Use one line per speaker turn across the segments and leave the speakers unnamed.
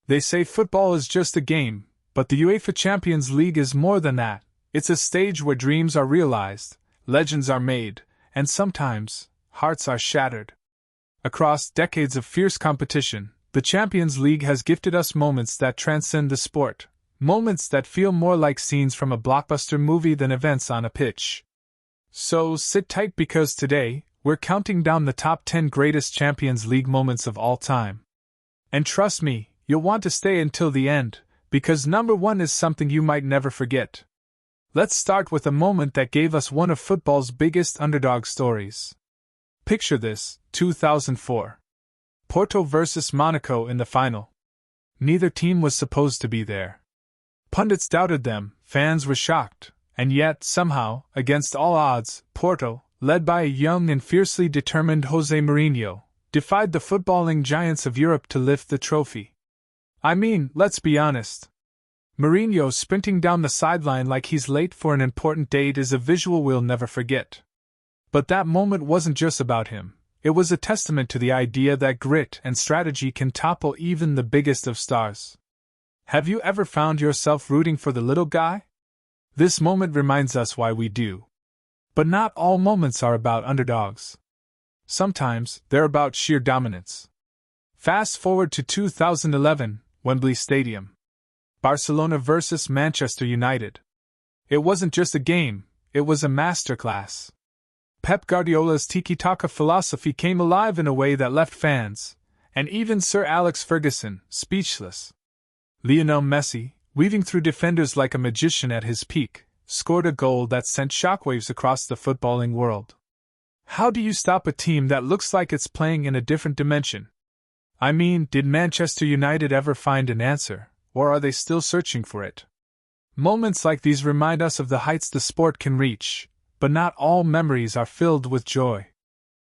They say football is just a game, but the UEFA Champions League is more than that. It's a stage where dreams are realized, legends are made, and sometimes, hearts are shattered. Across decades of fierce competition, the Champions League has gifted us moments that transcend the sport, moments that feel more like scenes from a blockbuster movie than events on a pitch. So sit tight because today, we're counting down the top 10 greatest Champions League moments of all time. And trust me, you'll want to stay until the end, because number 1 is something you might never forget. Let's start with a moment that gave us one of football's biggest underdog stories. Picture this, 2004. Porto vs Monaco in the final. Neither team was supposed to be there. Pundits doubted them, fans were shocked, and yet, somehow, against all odds, Porto, led by a young and fiercely determined José Mourinho, defied the footballing giants of Europe to lift the trophy. I mean, let's be honest. Mourinho sprinting down the sideline like he's late for an important date is a visual we'll never forget. But that moment wasn't just about him. It was a testament to the idea that grit and strategy can topple even the biggest of stars. Have you ever found yourself rooting for the little guy? This moment reminds us why we do. But not all moments are about underdogs. Sometimes, they're about sheer dominance. Fast forward to 2011, Wembley Stadium. Barcelona vs Manchester United. It wasn't just a game, it was a masterclass. Pep Guardiola's tiki-taka philosophy came alive in a way that left fans, and even Sir Alex Ferguson, speechless. Lionel Messi, weaving through defenders like a magician at his peak, scored a goal that sent shockwaves across the footballing world. How do you stop a team that looks like it's playing in a different dimension? I mean, did Manchester United ever find an answer, or are they still searching for it? Moments like these remind us of the heights the sport can reach, but not all memories are filled with joy.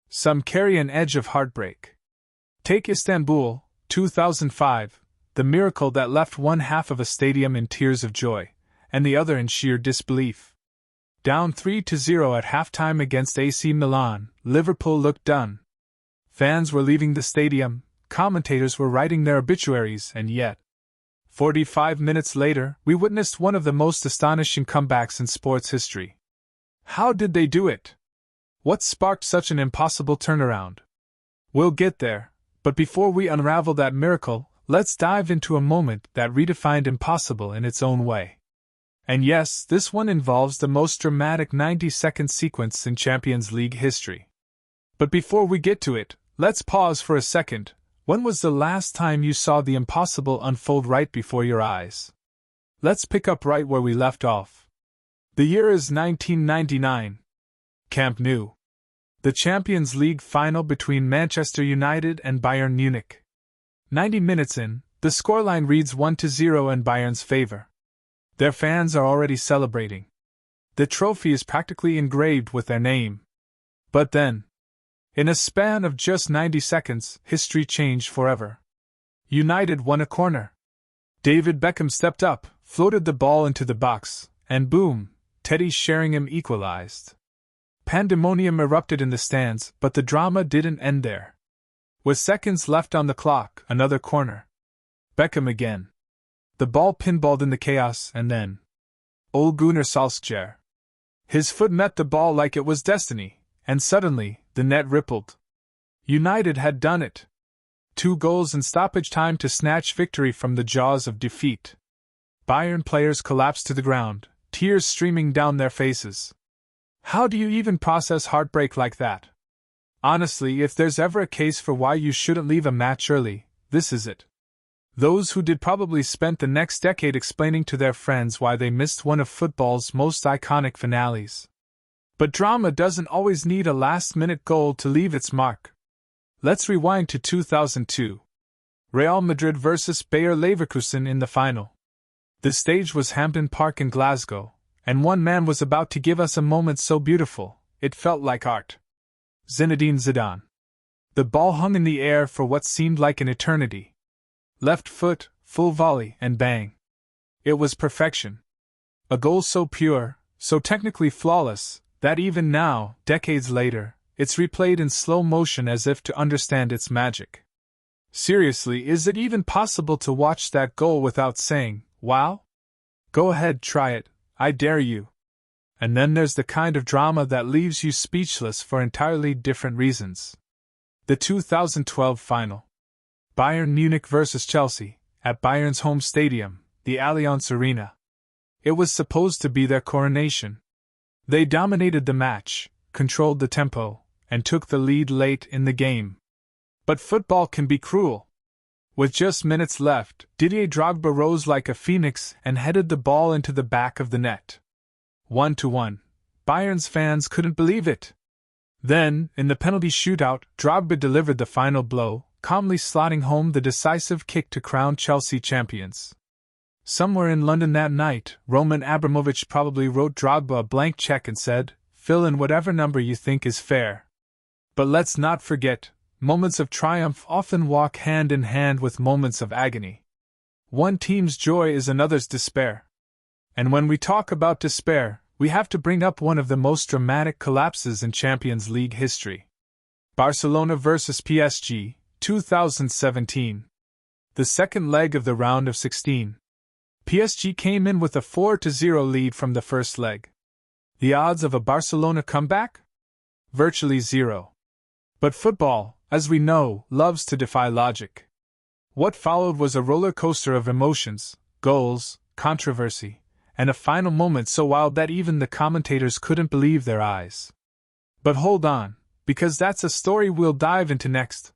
Some carry an edge of heartbreak. Take Istanbul, 2005, the miracle that left one half of a stadium in tears of joy, and the other in sheer disbelief. Down 3-0 at halftime against AC Milan, Liverpool looked done. Fans were leaving the stadium, commentators were writing their obituaries, and yet, 45 minutes later, we witnessed one of the most astonishing comebacks in sports history. How did they do it? What sparked such an impossible turnaround? We'll get there, but before we unravel that miracle, let's dive into a moment that redefined impossible in its own way. And yes, this one involves the most dramatic 90-second sequence in Champions League history. But before we get to it, let's pause for a second. When was the last time you saw the impossible unfold right before your eyes? Let's pick up right where we left off. The year is 1999. Camp Nou. The Champions League final between Manchester United and Bayern Munich. 90 minutes in, the scoreline reads 1-0 in Bayern's favor. Their fans are already celebrating. The trophy is practically engraved with their name. But then, in a span of just 90 seconds, history changed forever. United won a corner. David Beckham stepped up, floated the ball into the box, and boom, Teddy Sheringham equalized. Pandemonium erupted in the stands, but the drama didn't end there. With seconds left on the clock, another corner. Beckham again. The ball pinballed in the chaos, and then Ole Gunnar Solskjaer. His foot met the ball like it was destiny, and suddenly, the net rippled. United had done it. 2 goals in stoppage time to snatch victory from the jaws of defeat. Bayern players collapsed to the ground, tears streaming down their faces. How do you even process heartbreak like that? Honestly, if there's ever a case for why you shouldn't leave a match early, this is it. Those who did probably spent the next decade explaining to their friends why they missed one of football's most iconic finales. But drama doesn't always need a last-minute goal to leave its mark. Let's rewind to 2002. Real Madrid vs Bayer Leverkusen in the final. The stage was Hampden Park in Glasgow, and one man was about to give us a moment so beautiful, it felt like art. Zinedine Zidane. The ball hung in the air for what seemed like an eternity. Left foot, full volley, and bang. It was perfection. A goal so pure, so technically flawless, that even now, decades later, it's replayed in slow motion as if to understand its magic. Seriously, is it even possible to watch that goal without saying, wow? Go ahead, try it, I dare you. And then there's the kind of drama that leaves you speechless for entirely different reasons. The 2012 final. Bayern Munich vs. Chelsea, at Bayern's home stadium, the Allianz Arena. It was supposed to be their coronation. They dominated the match, controlled the tempo, and took the lead late in the game. But football can be cruel. With just minutes left, Didier Drogba rose like a phoenix and headed the ball into the back of the net. 1-1. Bayern's fans couldn't believe it. Then, in the penalty shootout, Drogba delivered the final blow, calmly slotting home the decisive kick to crown Chelsea champions. Somewhere in London that night, Roman Abramovich probably wrote Drogba a blank check and said, "Fill in whatever number you think is fair." But let's not forget, moments of triumph often walk hand in hand with moments of agony. One team's joy is another's despair. And when we talk about despair, we have to bring up one of the most dramatic collapses in Champions League history. Barcelona vs. PSG, 2017. The second leg of the round of 16. PSG came in with a 4-0 lead from the first leg. The odds of a Barcelona comeback? Virtually zero. But football, as we know, loves to defy logic. What followed was a roller coaster of emotions, goals, controversy, and a final moment so wild that even the commentators couldn't believe their eyes. But hold on, because that's a story we'll dive into next.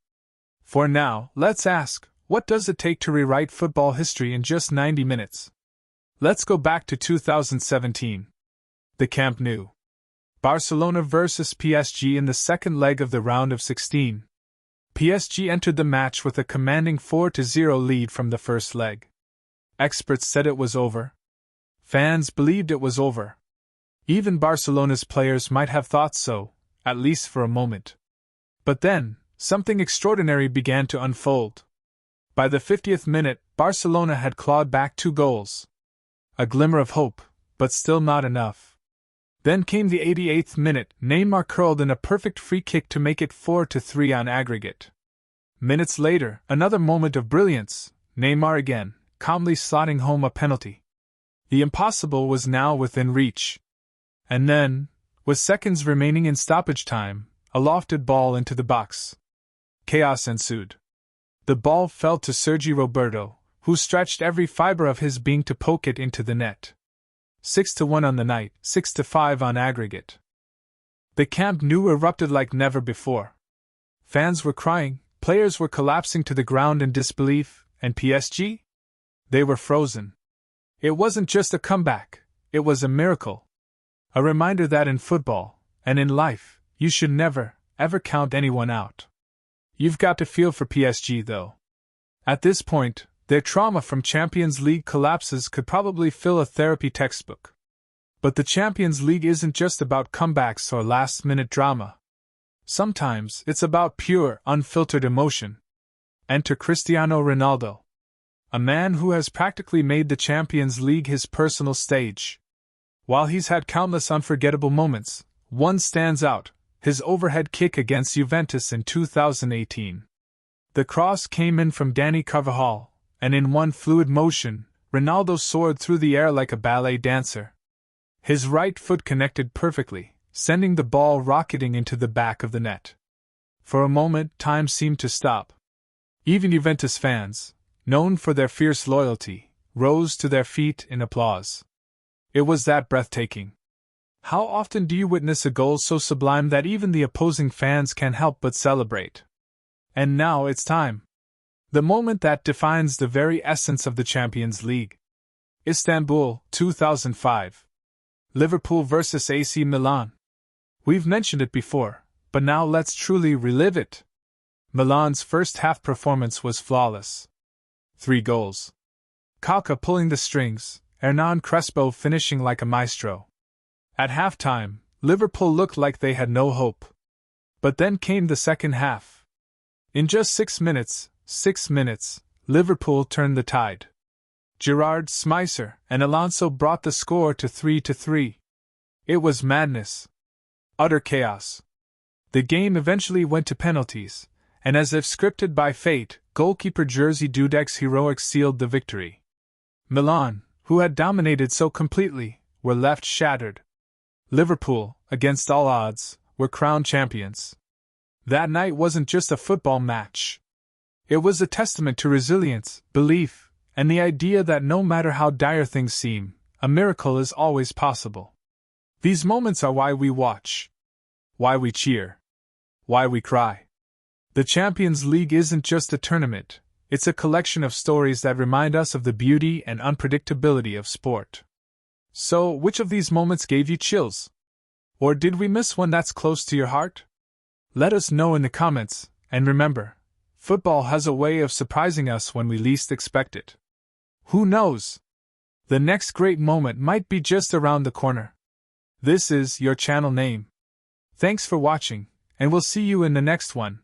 For now, let's ask, what does it take to rewrite football history in just 90 minutes? Let's go back to 2017. The Camp Nou. Barcelona vs. PSG in the second leg of the round of 16. PSG entered the match with a commanding 4-0 lead from the first leg. Experts said it was over. Fans believed it was over. Even Barcelona's players might have thought so, at least for a moment. But then, something extraordinary began to unfold. By the 50th minute, Barcelona had clawed back 2 goals. A glimmer of hope, but still not enough. Then came the 88th minute. Neymar curled in a perfect free kick to make it 4-3 on aggregate. Minutes later, another moment of brilliance, Neymar again, calmly slotting home a penalty. The impossible was now within reach. And then, with seconds remaining in stoppage time, a lofted ball into the box. Chaos ensued. The ball fell to Sergi Roberto, who stretched every fiber of his being to poke it into the net. 6-1 on the night, 6-5 on aggregate. The Camp Nou erupted like never before. Fans were crying, players were collapsing to the ground in disbelief, and PSG? They were frozen. It wasn't just a comeback, it was a miracle. A reminder that in football, and in life, you should never, ever count anyone out. You've got to feel for PSG though. At this point, their trauma from Champions League collapses could probably fill a therapy textbook. But the Champions League isn't just about comebacks or last-minute drama. Sometimes it's about pure, unfiltered emotion. Enter Cristiano Ronaldo. A man who has practically made the Champions League his personal stage. While he's had countless unforgettable moments, one stands out, his overhead kick against Juventus in 2018. The cross came in from Dani Carvajal, and in one fluid motion, Ronaldo soared through the air like a ballet dancer. His right foot connected perfectly, sending the ball rocketing into the back of the net. For a moment, time seemed to stop. Even Juventus fans, known for their fierce loyalty, rose to their feet in applause. It was that breathtaking. How often do you witness a goal so sublime that even the opposing fans can't help but celebrate? And now it's time. The moment that defines the very essence of the Champions League. Istanbul, 2005. Liverpool vs. AC Milan. We've mentioned it before, but now let's truly relive it. Milan's first half performance was flawless. 3 goals. Kaká pulling the strings, Hernan Crespo finishing like a maestro. At halftime, Liverpool looked like they had no hope. But then came the second half. In just 6 minutes, Liverpool turned the tide. Gerrard, Smicer, and Alonso brought the score to 3-3. It was madness. Utter chaos. The game eventually went to penalties, and as if scripted by fate, Goalkeeper Jerzy Dudek's heroics sealed the victory. Milan, who had dominated so completely, were left shattered. Liverpool, against all odds, were crowned champions. That night wasn't just a football match. It was a testament to resilience, belief, and the idea that no matter how dire things seem, a miracle is always possible. These moments are why we watch, why we cheer, why we cry. The Champions League isn't just a tournament, it's a collection of stories that remind us of the beauty and unpredictability of sport. So, which of these moments gave you chills? Or did we miss one that's close to your heart? Let us know in the comments, and remember, football has a way of surprising us when we least expect it. Who knows? The next great moment might be just around the corner. This is your channel name. Thanks for watching, and we'll see you in the next one.